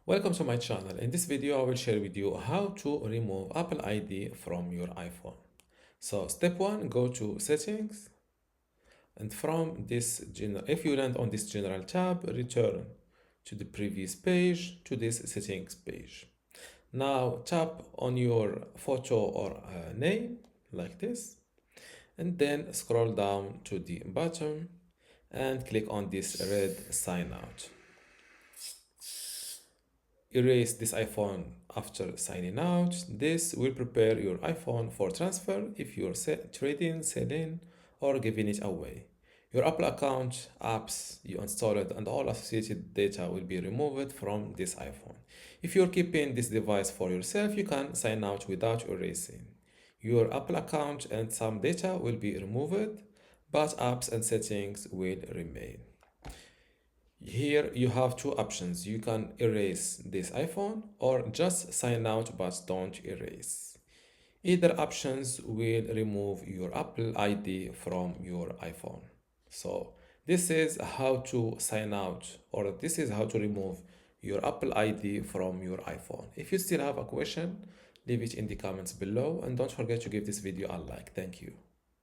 Welcome to my channel. In this video, I will share with you how to remove Apple ID from your iPhone. So step one, go to settings, and from this if you land on this general tab, return to the previous page to this settings page. Now tap on your photo or name like this, and then scroll down to the bottom and click on this red sign out. Erase this iPhone after signing out. This will prepare your iPhone for transfer if you're trading, selling, or giving it away. Your Apple account, apps you installed, and all associated data will be removed from this iPhone. If you're keeping this device for yourself, you can sign out without erasing. Your Apple account and some data will be removed, but apps and settings will remain. Here you have two options. You can erase this iPhone or just sign out but don't erase. Either options will remove your Apple ID from your iPhone. So this is how to sign out, or this is how to remove your Apple ID from your iPhone. If you still have a question, leave it in the comments below and don't forget to give this video a like. Thank you.